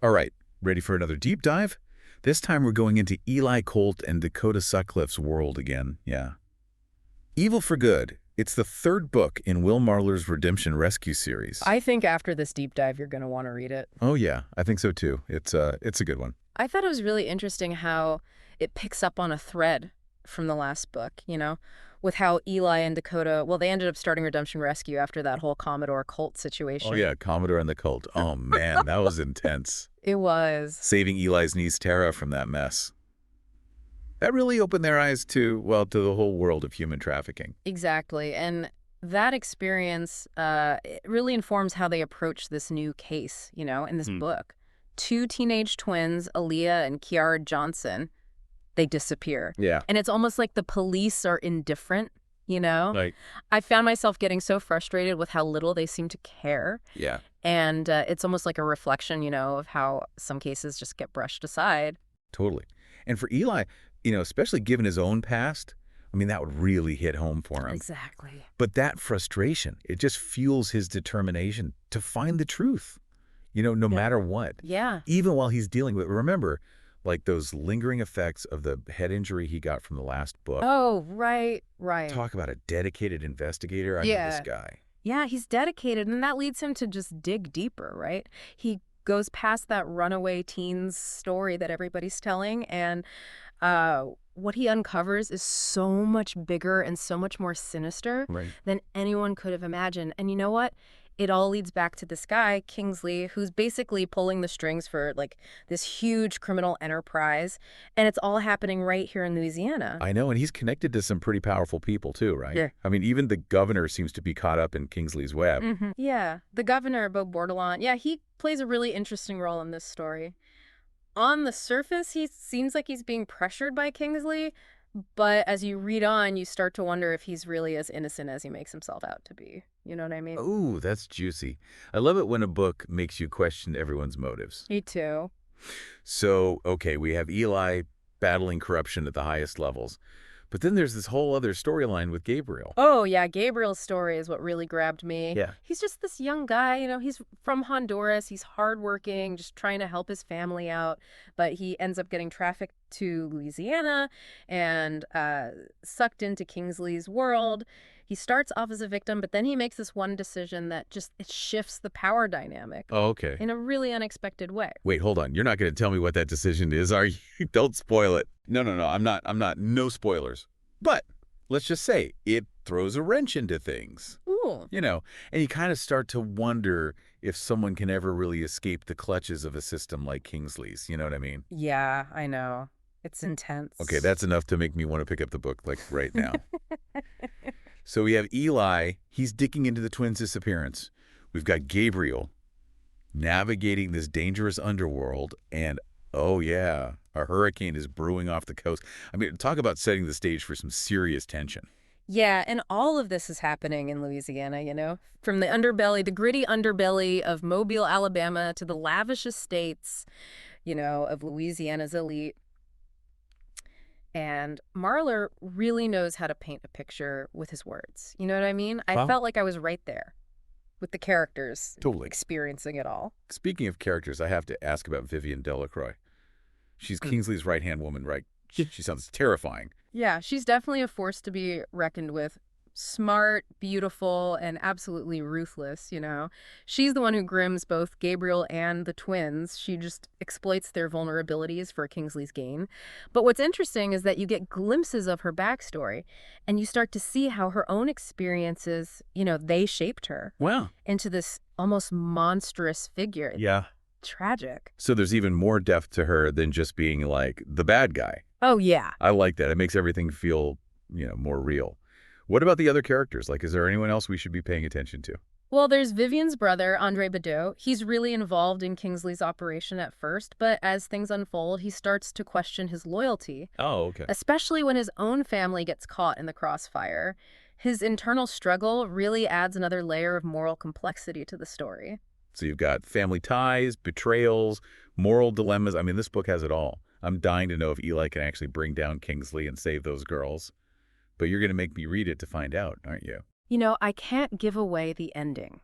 All right, ready for another deep dive? This time we're going into Eli Colt and Dakota Sutcliffe's world again, yeah. Evil for Good. It's the third book in Will Marler's Redemption Rescue series. I think after this deep dive, you're going to want to read it. Oh yeah, I think so too. It's a good one. I thought it was really interesting how it picks up on a thread from the last book, with how Eli and Dakota, well, they ended up starting Redemption Rescue after that whole Commodore Colt situation. Oh yeah, Commodore and the Colt. Oh man, that was intense. It was. Saving Eli's niece Tara from that mess. That really opened their eyes to, well, to the whole world of human trafficking. Exactly. And that experience it really informs how they approach this new case, in this book. Two teenage twins, Aaliyah and Kiara Johnson, they disappear. Yeah. And it's almost like the police are indifferent, Like, I found myself getting so frustrated with how little they seem to care. yeah. And it's almost like a reflection, of how some cases just get brushed aside. Totally. And for Eli, especially given his own past, I mean, that would really hit home for him. Exactly. But that frustration, it just fuels his determination to find the truth, no matter what. Yeah. Even while he's dealing with, remember, like those lingering effects of the head injury he got from the last book. Oh, right. Talk about a dedicated investigator. I mean, this guy. Yeah, he's dedicated, and that leads him to just dig deeper, right? He goes past that runaway teens story that everybody's telling, and what he uncovers is so much bigger and so much more sinister than anyone could have imagined. And you know what? It all leads back to this guy, Kingsley, who's basically pulling the strings for like this huge criminal enterprise. And it's all happening right here in Louisiana. I know, and he's connected to some pretty powerful people too, right? Yeah. I mean, even the governor seems to be caught up in Kingsley's web. Yeah, the governor, Beau Bordelon, yeah, he plays a really interesting role in this story. On the surface, he seems like he's being pressured by Kingsley, but as you read on, you start to wonder if he's really as innocent as he makes himself out to be. You know what I mean? Ooh, that's juicy. I love it when a book makes you question everyone's motives. Me too. So, okay, we have Eli battling corruption at the highest levels. But then there's this whole other storyline with Gabriel. Oh, yeah, Gabriel's story is what really grabbed me. Yeah. He's just this young guy, he's from Honduras. He's hardworking, just trying to help his family out. But he ends up getting trafficked to Louisiana and sucked into Kingsley's world. He starts off as a victim, but then he makes this one decision that just it shifts the power dynamic. Oh, okay. In a really unexpected way. Wait, hold on. You're not going to tell me what that decision is, are you? Don't spoil it. No, I'm not. No spoilers. But let's just say it throws a wrench into things. Ooh. And you kind of start to wonder if someone can ever really escape the clutches of a system like Kingsley's. You know what I mean? Yeah, I know. It's intense. Okay, that's enough to make me want to pick up the book, like, right now. So we have Eli. He's digging into the twins' disappearance. We've got Gabriel navigating this dangerous underworld. And, oh, yeah, a hurricane is brewing off the coast. I mean, talk about setting the stage for some serious tension. Yeah, and all of this is happening in Louisiana, from the underbelly, the gritty underbelly of Mobile, Alabama, to the lavish estates, of Louisiana's elite. And Marler really knows how to paint a picture with his words. You know what I mean? I felt like I was right there with the characters experiencing it all. Speaking of characters, I have to ask about Vivian Delacroix. She's Kingsley's right-hand woman, right? She sounds terrifying. Yeah, she's definitely a force to be reckoned with. Smart, beautiful, and absolutely ruthless, She's the one who grims both Gabriel and the twins. She just exploits their vulnerabilities for Kingsley's gain. But what's interesting is that you get glimpses of her backstory, and you start to see how her own experiences, they shaped her. Wow. Into this almost monstrous figure. Yeah. Tragic. So there's even more depth to her than just being, like, the bad guy. Oh, yeah. I like that. It makes everything feel, more real. What about the other characters? Like, is there anyone else we should be paying attention to? Well, there's Vivian's brother, Andre Badeau. He's really involved in Kingsley's operation at first, but as things unfold, he starts to question his loyalty. Oh, okay. Especially when his own family gets caught in the crossfire. His internal struggle really adds another layer of moral complexity to the story. So you've got family ties, betrayals, moral dilemmas. I mean, this book has it all. I'm dying to know if Eli can actually bring down Kingsley and save those girls. But you're going to make me read it to find out, aren't you? I can't give away the ending.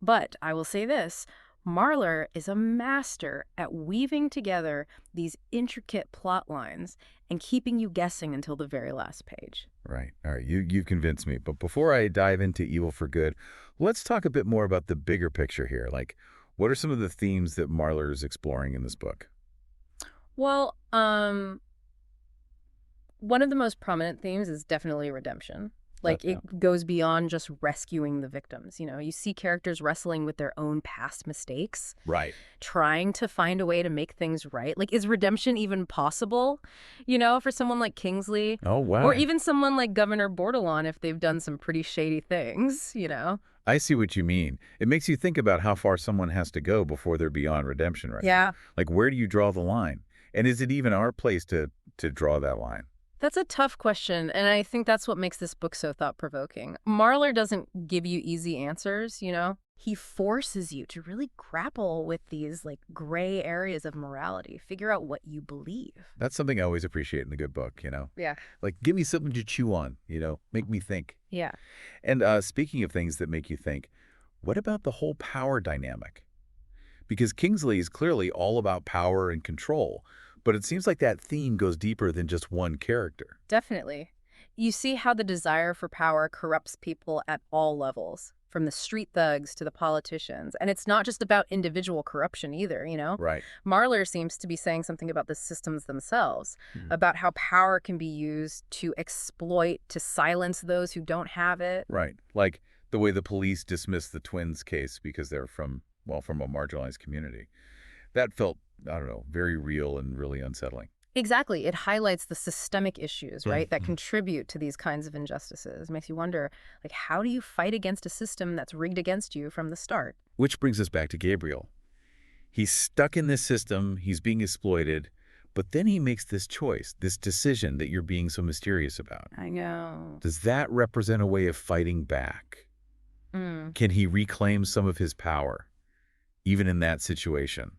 But I will say this. Marler is a master at weaving together these intricate plot lines and keeping you guessing until the very last page. Right. All right. You've convinced me. But before I dive into Evil for Good, let's talk a bit more about the bigger picture here. Like, what are some of the themes that Marler is exploring in this book? Well, one of the most prominent themes is definitely redemption. Like, Yeah. it goes beyond just rescuing the victims. You see characters wrestling with their own past mistakes, Right. trying to find a way to make things right. Like, is redemption even possible, for someone like Kingsley? Oh, wow. Or even someone like Governor Bordelon if they've done some pretty shady things? I see what you mean. It makes you think about how far someone has to go before they're beyond redemption, right? Yeah. Like, where do you draw the line? And is it even our place to draw that line? That's a tough question, and I think that's what makes this book so thought-provoking. Marler doesn't give you easy answers. He forces you to really grapple with these, gray areas of morality, figure out what you believe. That's something I always appreciate in a good book, Yeah. Like, give me something to chew on, make me think. Yeah. And speaking of things that make you think, what about the whole power dynamic? Because Kingsley is clearly all about power and control, but it seems like that theme goes deeper than just one character. Definitely. You see how the desire for power corrupts people at all levels, from the street thugs to the politicians. And it's not just about individual corruption either. Right. Marler seems to be saying something about the systems themselves, about how power can be used to exploit, to silence those who don't have it. Right. Like the way the police dismissed the twins case because they're from a marginalized community. That felt, I don't know, very real and really unsettling. Exactly. It highlights the systemic issues, right, that contribute to these kinds of injustices. It makes you wonder, how do you fight against a system that's rigged against you from the start? Which brings us back to Gabriel. He's stuck in this system, he's being exploited, but then he makes this choice, this decision that you're being so mysterious about. I know. Does that represent a way of fighting back? Can he reclaim some of his power, even in that situation?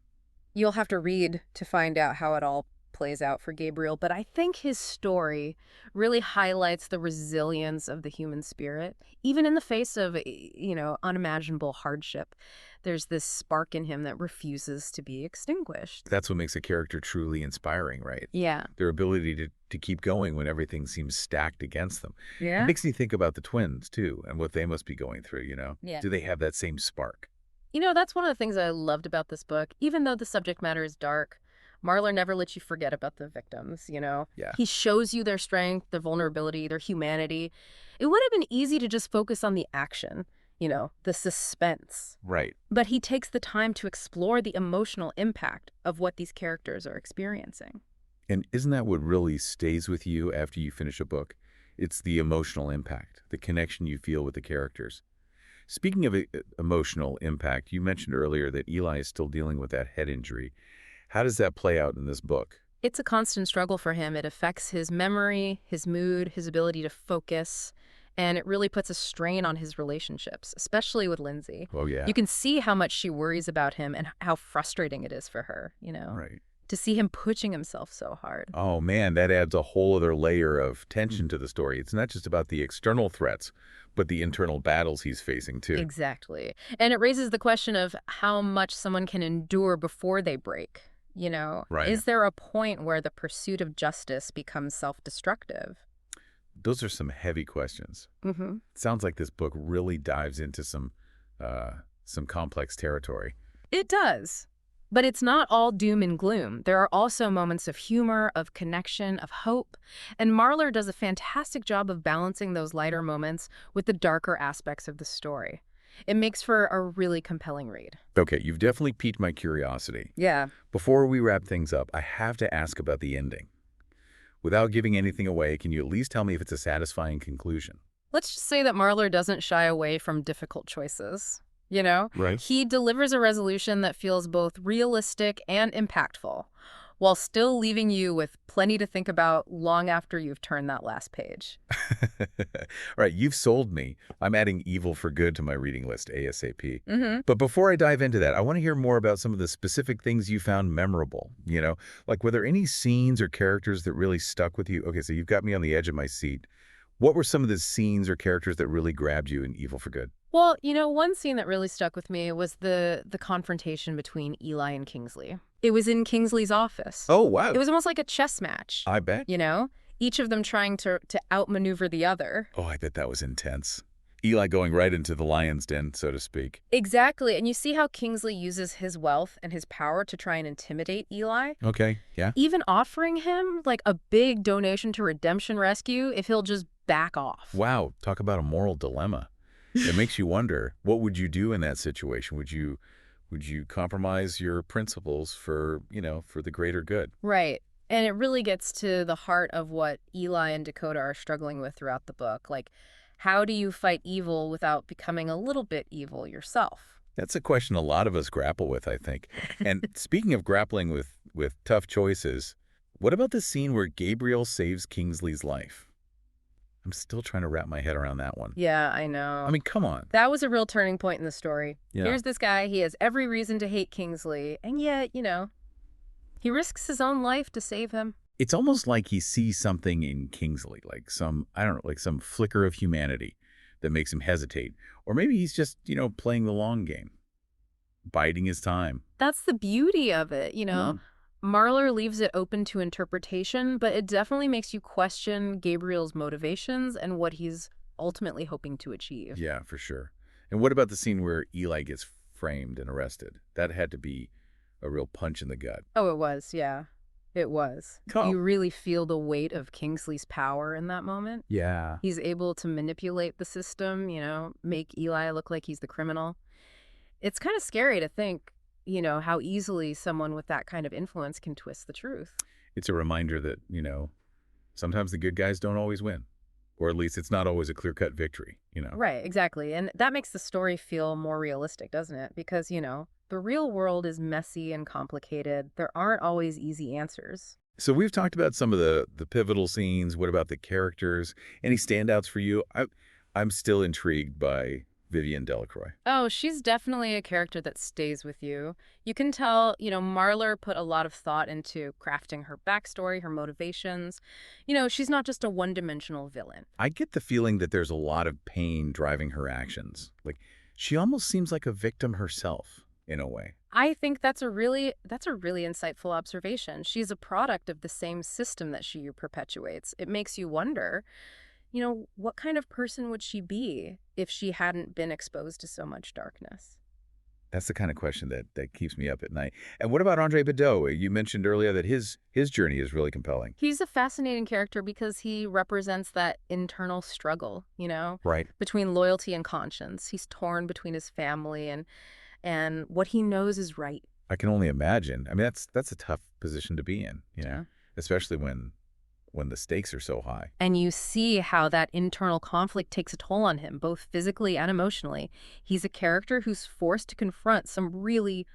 You'll have to read to find out how it all plays out for Gabriel, but I think his story really highlights the resilience of the human spirit. Even in the face of, unimaginable hardship, there's this spark in him that refuses to be extinguished. That's what makes a character truly inspiring, right? Yeah. Their ability to keep going when everything seems stacked against them. Yeah. It makes me think about the twins, too, and what they must be going through, Yeah. Do they have that same spark? That's one of the things I loved about this book. Even though the subject matter is dark, Marler never lets you forget about the victims. Yeah. He shows you their strength, their vulnerability, their humanity. It would have been easy to just focus on the action, the suspense. Right. But he takes the time to explore the emotional impact of what these characters are experiencing. And isn't that what really stays with you after you finish a book? It's the emotional impact, the connection you feel with the characters. Speaking of emotional impact, you mentioned earlier that Eli is still dealing with that head injury. How does that play out in this book? It's a constant struggle for him. It affects his memory, his mood, his ability to focus, and it really puts a strain on his relationships, especially with Lindsay. Oh, yeah. You can see how much she worries about him and how frustrating it is for her, Right. to see him pushing himself so hard. Oh, man, that adds a whole other layer of tension to the story. It's not just about the external threats, but the internal battles he's facing, too. Exactly. And it raises the question of how much someone can endure before they break. Right. Is there a point where the pursuit of justice becomes self-destructive? Those are some heavy questions. Mm-hmm. It sounds like this book really dives into some complex territory. It does. But it's not all doom and gloom. There are also moments of humor, of connection, of hope. And Marler does a fantastic job of balancing those lighter moments with the darker aspects of the story. It makes for a really compelling read. Okay, you've definitely piqued my curiosity. Yeah. Before we wrap things up, I have to ask about the ending. Without giving anything away, can you at least tell me if it's a satisfying conclusion? Let's just say that Marler doesn't shy away from difficult choices. Right. He delivers a resolution that feels both realistic and impactful, while still leaving you with plenty to think about long after you've turned that last page. All right, you've sold me. I'm adding Evil for Good to my reading list ASAP. Mm-hmm. But before I dive into that, I want to hear more about some of the specific things you found memorable. Like were there any scenes or characters that really stuck with you? Okay, so you've got me on the edge of my seat. What were some of the scenes or characters that really grabbed you in Evil for Good? Well, one scene that really stuck with me was the confrontation between Eli and Kingsley. It was in Kingsley's office. Oh, wow. It was almost like a chess match, I bet. each of them trying to outmaneuver the other. Oh, I bet that was intense. Eli going right into the lion's den, so to speak. Exactly. And you see how Kingsley uses his wealth and his power to try and intimidate Eli. Okay, yeah. Even offering him like a big donation to Redemption Rescue if he'll just back off. Wow, talk about a moral dilemma. It makes you wonder, what would you do in that situation? Would you compromise your principles for the greater good? Right. And it really gets to the heart of what Eli and Dakota are struggling with throughout the book. Like, how do you fight evil without becoming a little bit evil yourself? That's a question a lot of us grapple with, I think. And speaking of grappling with tough choices, what about the scene where Gabriel saves Kingsley's life? I'm still trying to wrap my head around that one. Yeah, I know. I mean, come on. That was a real turning point in the story. Yeah. Here's this guy. He has every reason to hate Kingsley. And yet, he risks his own life to save him. It's almost like he sees something in Kingsley, like some flicker of humanity that makes him hesitate. Or maybe he's just, playing the long game, biding his time. That's the beauty of it, Yeah. Marler leaves it open to interpretation, but it definitely makes you question Gabriel's motivations and what he's ultimately hoping to achieve. Yeah, for sure. And what about the scene where Eli gets framed and arrested? That had to be a real punch in the gut. Oh, it was, yeah. It was. Oh. You really feel the weight of Kingsley's power in that moment. Yeah. He's able to manipulate the system, make Eli look like he's the criminal. It's kind of scary to think, how easily someone with that kind of influence can twist the truth. It's a reminder that, sometimes the good guys don't always win. Or at least it's not always a clear-cut victory, Right, exactly. And that makes the story feel more realistic, doesn't it? Because, the real world is messy and complicated. There aren't always easy answers. So we've talked about some of the pivotal scenes. What about the characters? Any standouts for you? I'm still intrigued by Vivian Delacroix. Oh, she's definitely a character that stays with you. You can tell, Marler put a lot of thought into crafting her backstory, her motivations. She's not just a one-dimensional villain. I get the feeling that there's a lot of pain driving her actions. Like, she almost seems like a victim herself, in a way. I think that's a really insightful observation. She's a product of the same system that she perpetuates. It makes you wonder, what kind of person would she be if she hadn't been exposed to so much darkness? That's the kind of question that keeps me up at night. And what about Andre Bidot? You mentioned earlier that his journey is really compelling. He's a fascinating character because he represents that internal struggle, Right. between loyalty and conscience. He's torn between his family and what he knows is right. I can only imagine. I mean, that's a tough position to be in, Yeah. especially when the stakes are so high. And you see how that internal conflict takes a toll on him, both physically and emotionally. He's a character who's forced to confront some really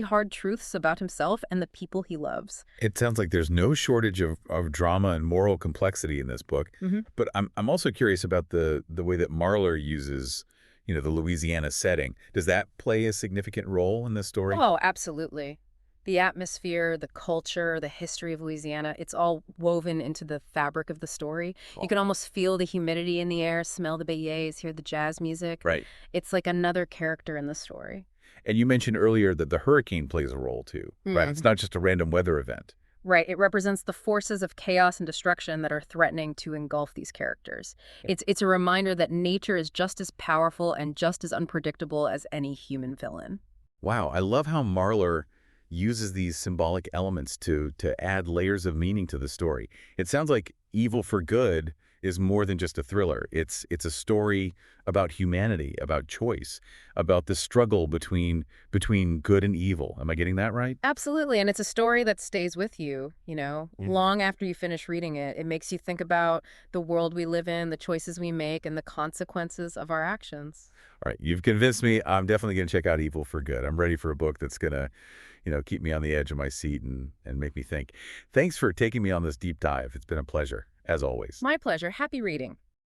hard truths about himself and the people he loves. It sounds like there's no shortage of drama and moral complexity in this book. Mm-hmm. But I'm also curious about the way that Marler uses, the Louisiana setting. Does that play a significant role in this story? Oh, absolutely. The atmosphere, the culture, the history of Louisiana, it's all woven into the fabric of the story. You can almost feel the humidity in the air, smell the beignets, hear the jazz music. Right. It's like another character in the story. And you mentioned earlier that the hurricane plays a role too, right? It's not just a random weather event. Right. It represents the forces of chaos and destruction that are threatening to engulf these characters. It's a reminder that nature is just as powerful and just as unpredictable as any human villain. Wow. I love how Marler uses these symbolic elements to add layers of meaning to the story. It sounds like Evil for Good is more than just a thriller. It's a story about humanity, about choice, about the struggle between good and evil. Am I getting that right? Absolutely. And it's a story that stays with you, long after you finish reading it. It makes you think about the world we live in, the choices we make, and the consequences of our actions. All right. You've convinced me. I'm definitely going to check out Evil for Good. I'm ready for a book that's going to keep me on the edge of my seat and make me think. Thanks for taking me on this deep dive. It's been a pleasure, as always. My pleasure. Happy reading.